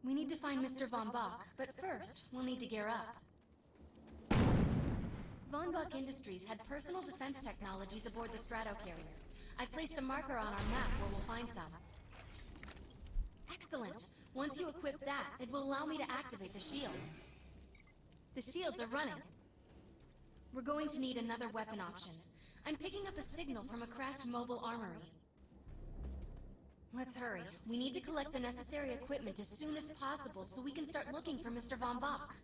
We need to find Mr. Von Bach, but first, we'll need to gear up. Von Bach Industries had personal defense technologies aboard the Stratocarrier. I've placed a marker on our map where we'll find some. Excellent! Once you equip that, it will allow me to activate the shield. The shields are running. We're going to need another weapon option. I'm picking up a signal from a crashed mobile armory. Let's hurry. We need to collect the necessary equipment as soon as possible so we can start looking for Mr. Von Bach.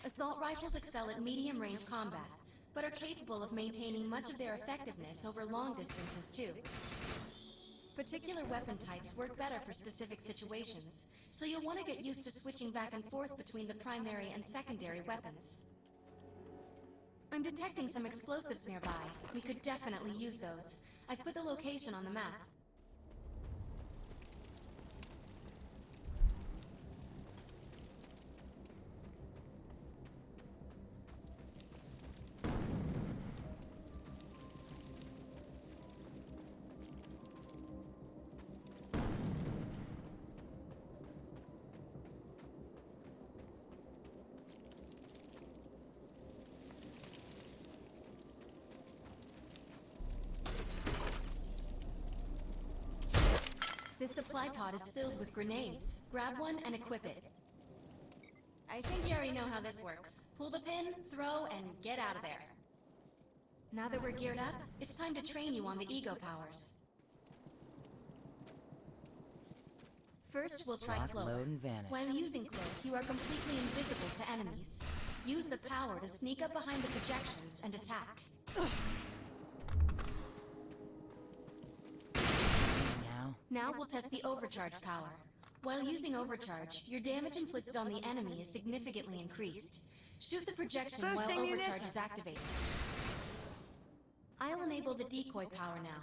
Assault rifles excel at medium-range combat, but are capable of maintaining much of their effectiveness over long distances too. Particular weapon types work better for specific situations, so you'll want to get used to switching back and forth between the primary and secondary weapons. I'm detecting some explosives nearby. We could definitely use those. I've put the location on the map. This supply pod is filled with grenades. Grab one and equip it. I think you already know how this works. Pull the pin, throw, and get out of there. Now that we're geared up, it's time to train you on the ego powers. First, we'll try Cloak. Load and vanish. While using Cloak, you are completely invisible to enemies. Use the power to sneak up behind the projections and attack. Now we'll test the overcharge power. While using overcharge, your damage inflicted on the enemy is significantly increased. Shoot the projection while overcharge is activated. I'll enable the decoy power now.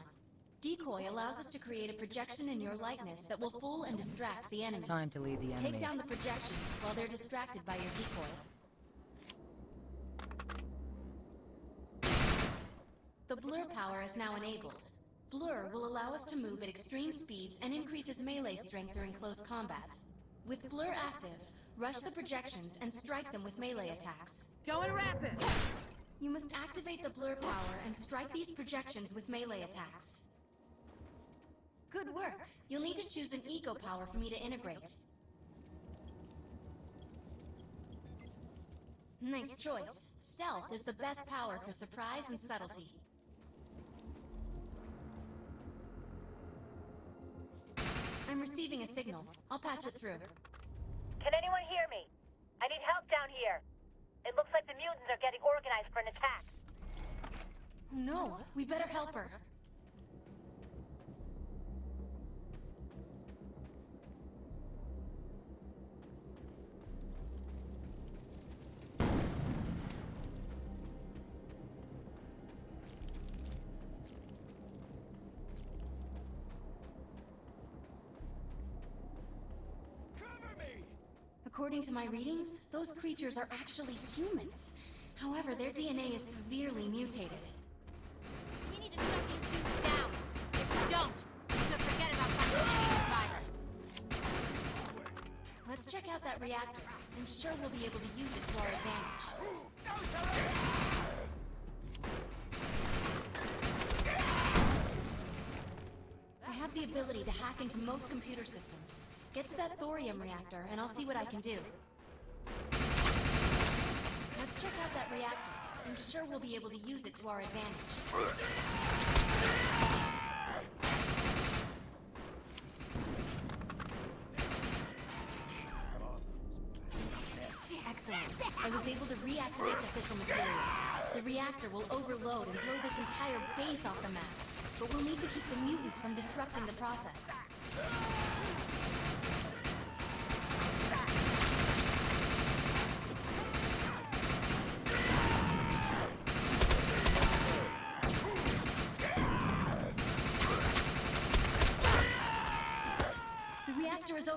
Decoy allows us to create a projection in your likeness that will fool and distract the enemy. Time to lead the enemy. Take down the projections while they're distracted by your decoy. The blur power is now enabled. Blur will allow us to move at extreme speeds and increases melee strength during close combat. With Blur active, rush the projections and strike them with melee attacks. Going rapid! You must activate the Blur power and strike these projections with melee attacks. Good work! You'll need to choose an Ego power for me to integrate. Nice choice. Stealth is the best power for surprise and subtlety. I'm receiving a signal. I'll patch it through. Can anyone hear me? I need help down here. It looks like the mutants are getting organized for an attack. Oh no, we better help her. According to my readings, those creatures are actually humans. However, their DNA is severely mutated. We need to shut these dudes down. If we don't, we could forget about continuing the virus. Let's check out that reactor. I'm sure we'll be able to use it to our advantage. I have the ability to hack into most computer systems. Get to that thorium reactor, and I'll see what I can do. Let's check out that reactor. I'm sure we'll be able to use it to our advantage. Excellent. I was able to reactivate the fissile materials. The reactor will overload and blow this entire base off the map, but we'll need to keep the mutants from disrupting the process.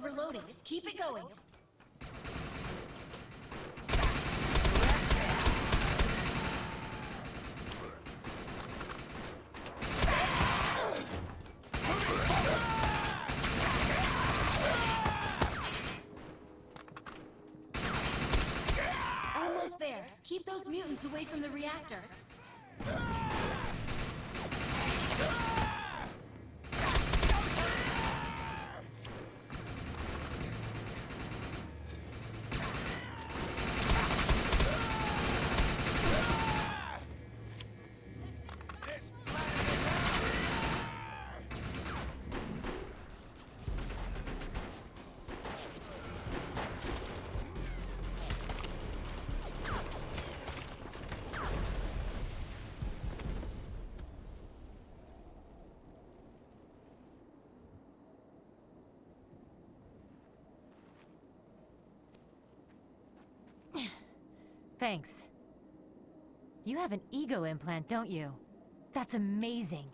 overloading. Keep it going. Almost there. Keep those mutants away from the reactor. Thanks. You have an ego implant, don't you? That's amazing.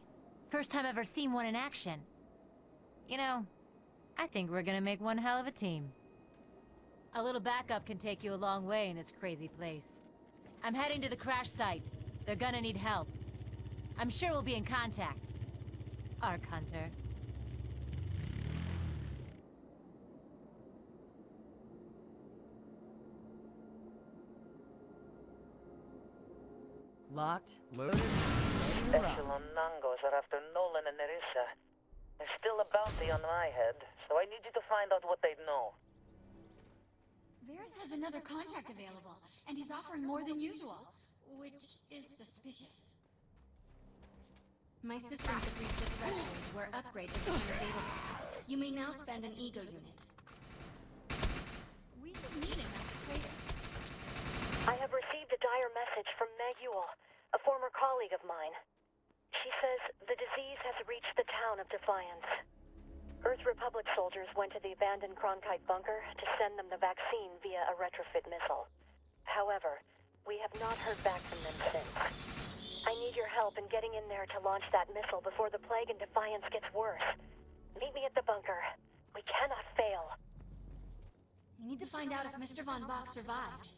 First time I've ever seen one in action. You know, I think we're gonna make one hell of a team. A little backup can take you a long way in this crazy place. I'm heading to the crash site. They're gonna need help. I'm sure we'll be in contact. Arc Hunter. Locked, loaded, ready to rock. Echelon Nangos are after Nolan and Nerissa. There's still a bounty on my head, so I need you to find out what they know. Varys has another contract available, and he's offering more than usual, which is suspicious. My systems have reached a threshold where upgrades are becoming available. You may now spend an ego unit. We should meet him at the crater. I have received a dire message from Meg Ewell, a former colleague of mine. She says the disease has reached the town of Defiance. Earth Republic soldiers went to the abandoned Cronkite bunker to send them the vaccine via a retrofit missile. However, we have not heard back from them since. I need your help in getting in there to launch that missile before the plague in Defiance gets worse. Meet me at the bunker. We cannot fail. We need to find out if Mr. Von Bach survived.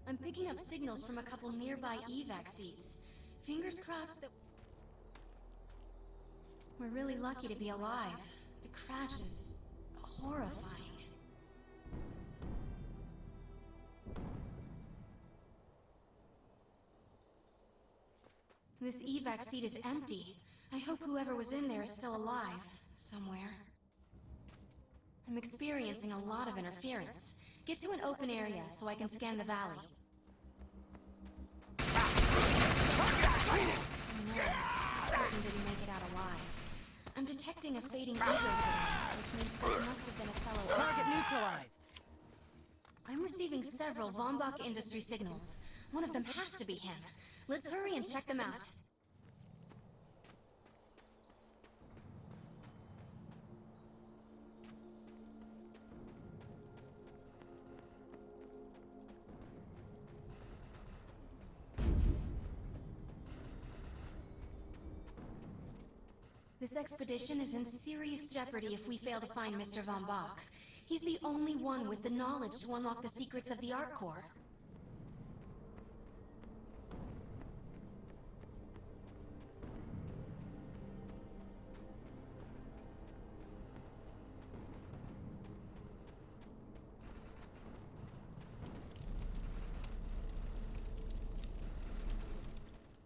I'm picking up signals from a couple nearby evac seats. Fingers crossed that... We're really lucky to be alive. The crash is horrifying. This evac seat is empty. I hope whoever was in there is still alive, somewhere. I'm experiencing a lot of interference. Get to an open area so I can scan the valley. Oh no, this person didn't make it out alive. I'm detecting a fading ego signal, which means this must have been a fellow Target neutralized. I'm receiving several Von Bach industry signals. One of them has to be him. Let's hurry and check them out. This expedition is in serious jeopardy if we fail to find Mr. Von Bach. He's the only one with the knowledge to unlock the secrets of the Arc Core.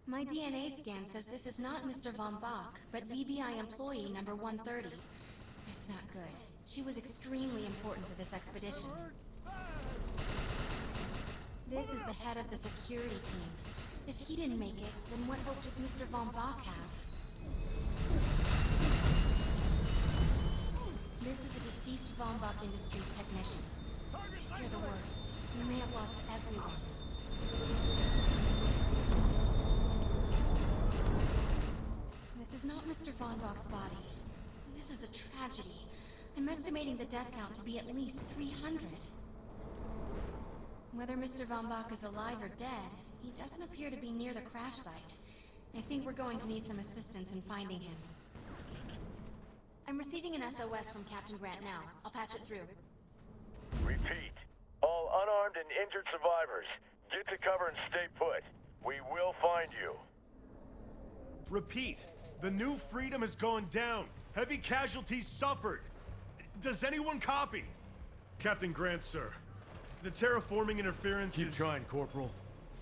My DNA scan says this is not Mr. Von Bach, but VBI employee number 130. That's not good. She was extremely important to this expedition. This is the head of the security team. If he didn't make it, then what hope does Mr. Von Bach have? This is a deceased Von Bach Industries technician. You're the worst. You may have lost everyone. This is not Mr. Von Bach's body. This is a tragedy. I'm estimating the death count to be at least 300. Whether Mr. Von Bach is alive or dead, he doesn't appear to be near the crash site. I think we're going to need some assistance in finding him. I'm receiving an SOS from Captain Grant now. I'll patch it through. Repeat. All unarmed and injured survivors, get to cover and stay put. We will find you. Repeat. The New Freedom has gone down. Heavy casualties suffered. Does anyone copy? Captain Grant, sir. The terraforming interference Keep is... trying, Corporal.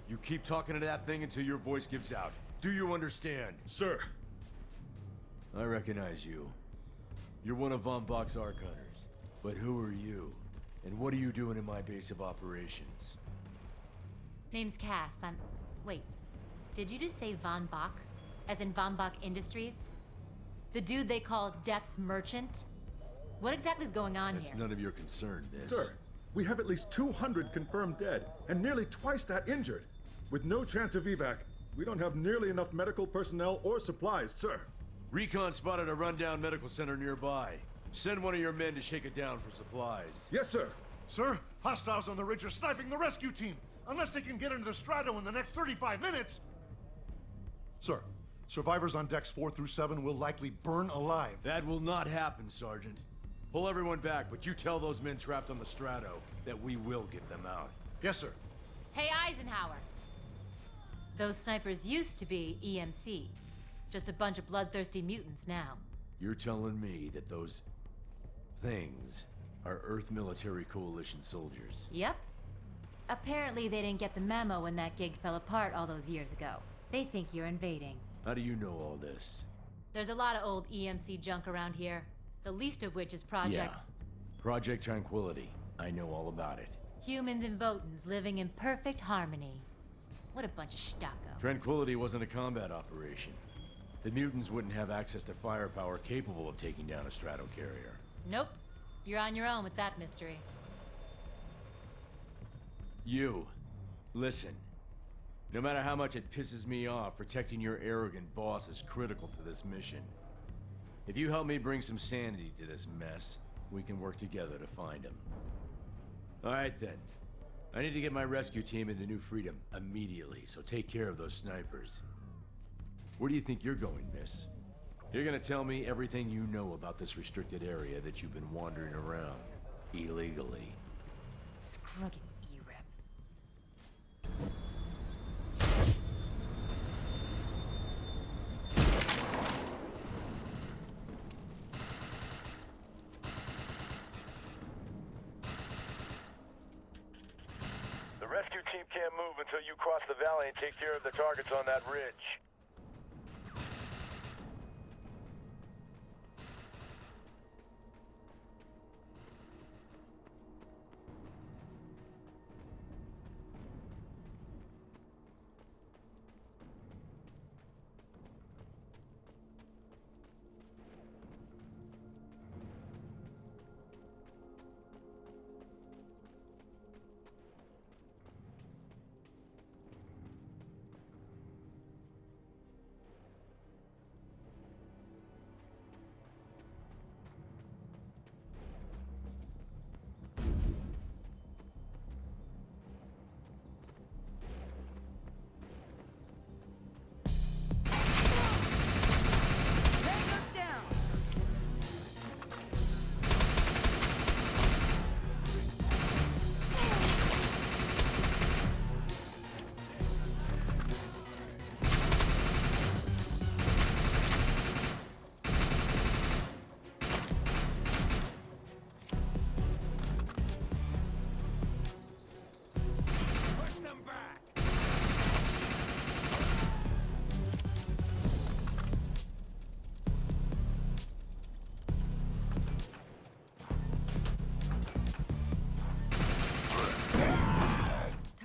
You keep talking to that thing until your voice gives out. Do you understand? Sir. I recognize you. You're one of Von Bach's Ark Hunters. But who are you? And what are you doing in my base of operations? Name's Cass. Wait. Did you just say Von Bach? As in Von Bach Industries? The dude they call Death's Merchant? What exactly is going on That's here? none of your concern, Miss. Sir, we have at least 200 confirmed dead, and nearly twice that injured. With no chance of evac, we don't have nearly enough medical personnel or supplies, sir. Recon spotted a rundown medical center nearby. Send one of your men to shake it down for supplies. Yes, sir. Sir, hostiles on the ridge are sniping the rescue team. Unless they can get into the Strato in the next 35 minutes. Sir, survivors on decks 4 through 7 will likely burn alive. That will not happen, Sergeant. Pull everyone back, but you tell those men trapped on the Strato that we will get them out. Yes, sir. Hey, Eisenhower! Those snipers used to be EMC. Just a bunch of bloodthirsty mutants now. You're telling me that those things are Earth Military Coalition soldiers? Yep. Apparently they didn't get the memo when that gig fell apart all those years ago. They think you're invading. How do you know all this? There's a lot of old EMC junk around here. The least of which is Project... Yeah. Project Tranquility. I know all about it. Humans and Votans living in perfect harmony. What a bunch of stucco. Tranquility wasn't a combat operation. The mutants wouldn't have access to firepower capable of taking down a strato carrier. Nope. You're on your own with that mystery. You, listen. No matter how much it pisses me off, protecting your arrogant boss is critical to this mission. If you help me bring some sanity to this mess, we can work together to find him. All right then. I need to get my rescue team into New Freedom immediately, so take care of those snipers. Where do you think you're going, miss? You're gonna tell me everything you know about this restricted area that you've been wandering around illegally. Scruggin' E-Rep. The rescue team can't move until you cross the valley and take care of the targets on that ridge.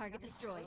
Target destroyed.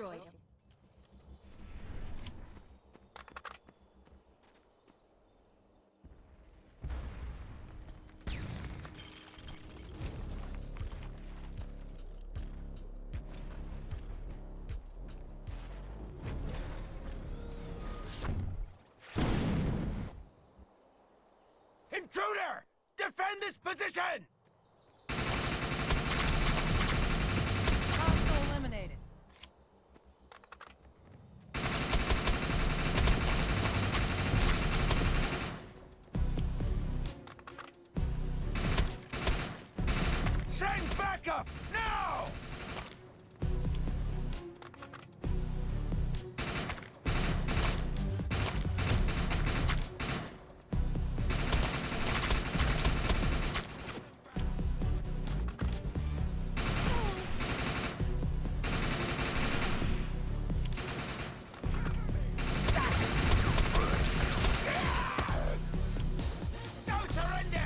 destroyed. Intruder! Defend this position! Hostile eliminated. Send backup! Now! No surrender!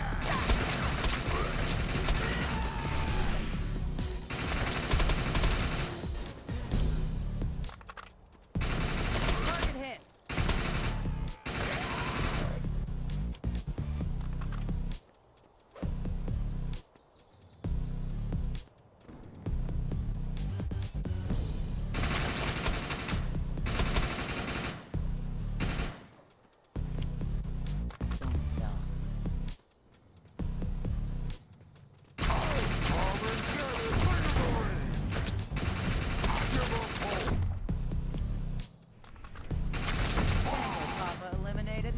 Target hit. Papa eliminated.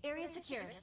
Area secured.